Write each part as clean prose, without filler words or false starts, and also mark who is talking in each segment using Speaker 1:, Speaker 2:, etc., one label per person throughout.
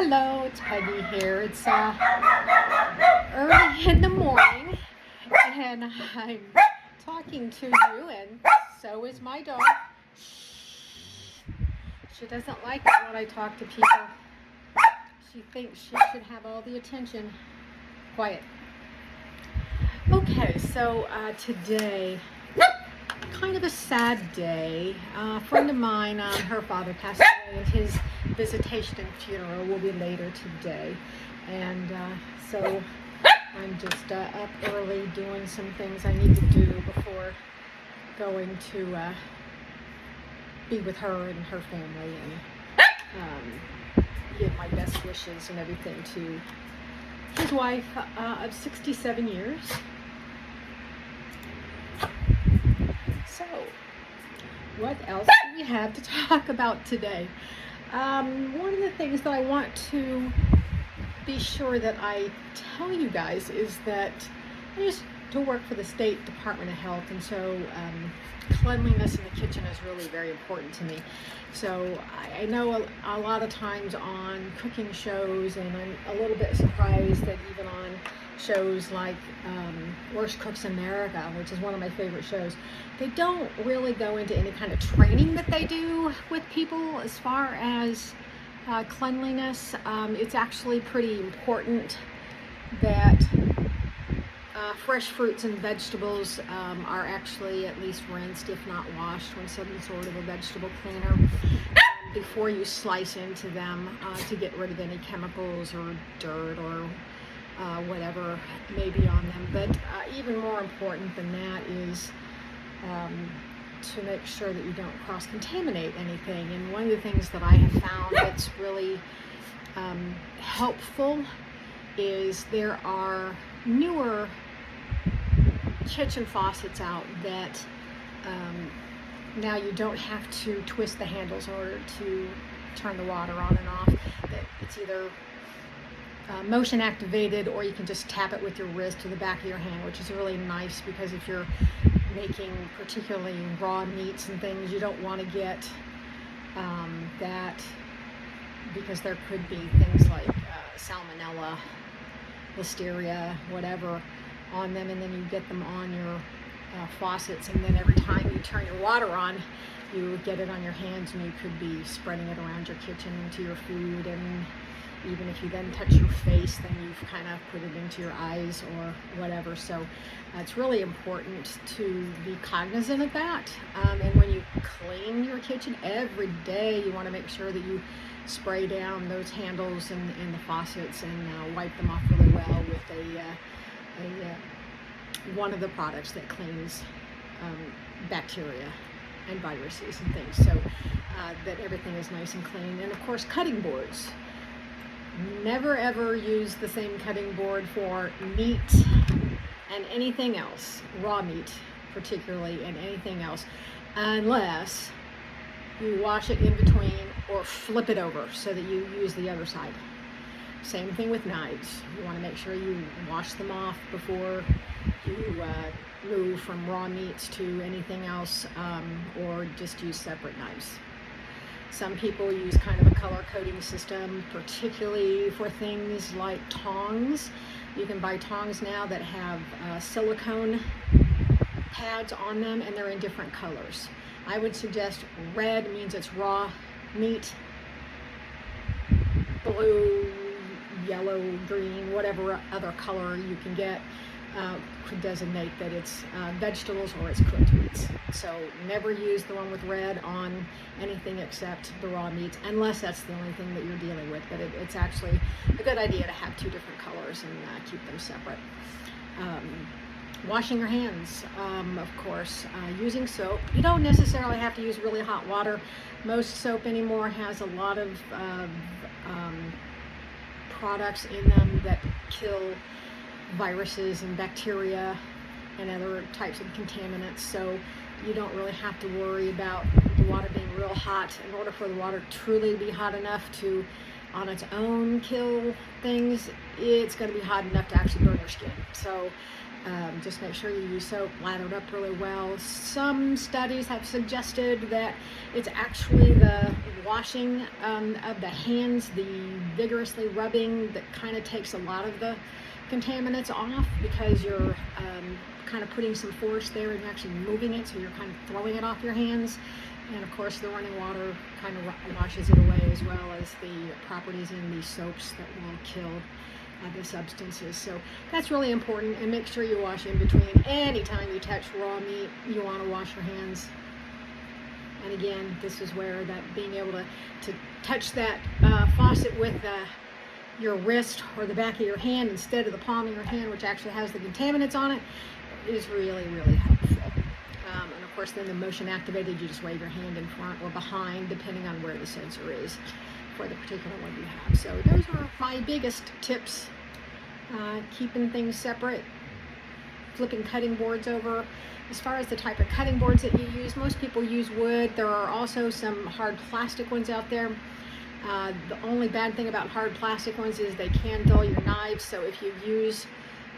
Speaker 1: Hello, it's Peggy here. It's early in the morning, and I'm talking to you, and so is my dog. She doesn't like it when I talk to people. She thinks she should have all the attention. Quiet. Okay, so today, kind of a sad day. A friend of mine, her father passed away, and his visitation and funeral will be later today. And so I'm just up early doing some things I need to do before going to be with her and her family and give my best wishes and everything to his wife of 67 years. So, what else do we have to talk about today? One of the things that I want to be sure that I tell you guys is that I used to work for the State Department of Health, and so cleanliness in the kitchen is really very important to me. So I know a lot of times on cooking shows, and I'm a little bit surprised that even on shows like Worst Cooks in America, which is one of my favorite shows, they don't really go into any kind of training that they do with people as far as cleanliness. It's actually pretty important that fresh fruits and vegetables are actually at least rinsed, if not washed, with some sort of a vegetable cleaner before you slice into them to get rid of any chemicals or dirt or whatever may be on them. But even more important than that is to make sure that you don't cross-contaminate anything. And one of the things that I have found that's really helpful is there are newer kitchen faucets out that now you don't have to twist the handles in order to turn the water on and off. It's either motion activated, or you can just tap it with your wrist to the back of your hand, which is really nice because if you're making particularly raw meats and things, you don't want to get that, because there could be things like salmonella, listeria, whatever on them, and then you get them on your faucets, and then every time you turn your water on, you get it on your hands, and you could be spreading it around your kitchen into your food. And even if you then touch your face, then you've kind of put it into your eyes or whatever. So it's really important to be cognizant of that. And when you clean your kitchen every day, you want to make sure that you spray down those handles and the faucets and wipe them off really well with one of the products that cleans bacteria and viruses and things, so that everything is nice and clean. And of course, cutting boards. Never ever use the same cutting board for meat and anything else, raw meat particularly, and anything else, unless you wash it in between or flip it over so that you use the other side. Same thing with knives. You want to make sure you wash them off before you move from raw meats to anything else, or just use separate knives. Some people use kind of a color coding system, particularly for things like tongs. You can buy tongs now that have silicone pads on them, and they're in different colors. I would suggest red means it's raw meat, blue, yellow, green, whatever other color you can get could designate that it's vegetables or it's cooked meats. So never use the one with red on anything except the raw meats, unless that's the only thing that you're dealing with. But it's actually a good idea to have two different colors and keep them separate. Washing your hands, of course, using soap. You don't necessarily have to use really hot water. Most soap anymore has a lot of products in them that kill viruses and bacteria and other types of contaminants, so you don't really have to worry about the water being real hot. In order for the water truly to be hot enough to on its own kill things, it's going to be hot enough to actually burn your skin. So Just make sure you use soap, lathered up really well. Some studies have suggested that it's actually the washing of the hands, the vigorously rubbing, that kind of takes a lot of the contaminants off, because you're kind of putting some force there and you're actually moving it, so you're kind of throwing it off your hands. And of course, the running water kind of washes it away, as well as the properties in these soaps that will kill the substances. So that's really important, and make sure you wash in between. Anytime you touch raw meat, you want to wash your hands. And again, this is where that being able to touch that faucet with your wrist or the back of your hand instead of the palm of your hand, which actually has the contaminants on it, is really, really helpful. And of course, then the motion activated, you just wave your hand in front or behind, depending on where the sensor is for the particular one you have. So those are my biggest tips. Keeping things separate, flipping cutting boards over. As far as the type of cutting boards that you use, most people use wood. There are also some hard plastic ones out there. The only bad thing about hard plastic ones is they can dull your knives. So if you use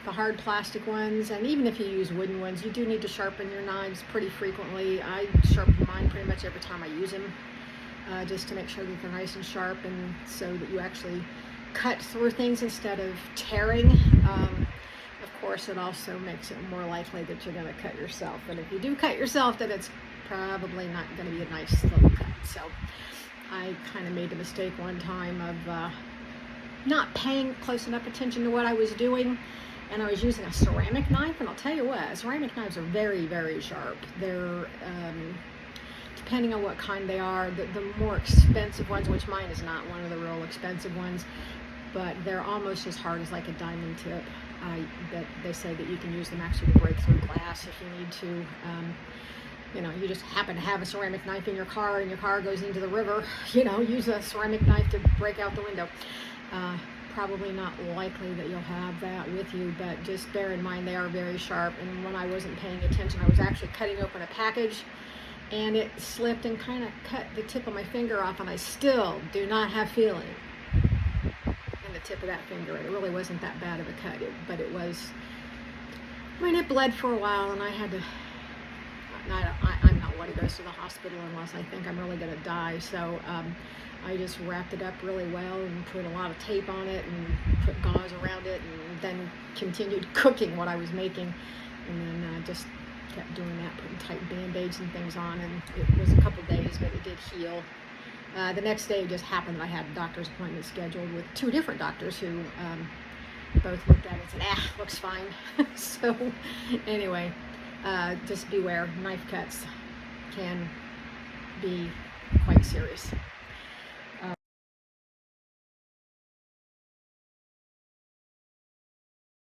Speaker 1: the hard plastic ones, and even if you use wooden ones, you do need to sharpen your knives pretty frequently. I sharpen mine pretty much every time I use them, just to make sure that they're nice and sharp, and so that you actually cut through things instead of tearing. Of course, it also makes it more likely that you're going to cut yourself, and if you do cut yourself, then it's probably not going to be a nice little cut. So I kind of made the mistake one time of not paying close enough attention to what I was doing, and I was using a ceramic knife, and I'll tell you what, ceramic knives are very, very sharp. They're depending on what kind they are, the more expensive ones, which mine is not one of the real expensive ones, but they're almost as hard as like a diamond tip. That they say that you can use them actually to break through glass if you need to. You just happen to have a ceramic knife in your car and your car goes into the river, use a ceramic knife to break out the window. Probably not likely that you'll have that with you, but just bear in mind they are very sharp. And when I wasn't paying attention, I was actually cutting open a package, and it slipped and kind of cut the tip of my finger off, and I still do not have feeling in the tip of that finger. It really wasn't that bad of a cut, but it was, it bled for a while, and I had to, I'm not one who goes to the hospital unless I think I'm really going to die, so I just wrapped it up really well and put a lot of tape on it and put gauze around it, and then continued cooking what I was making, and then just kept doing that, putting tight band-aids and things on, and it was a couple days, but it did heal. The next day, it just happened that I had a doctor's appointment scheduled with 2 different doctors who both looked at it and said, looks fine. So anyway, just beware, knife cuts can be quite serious.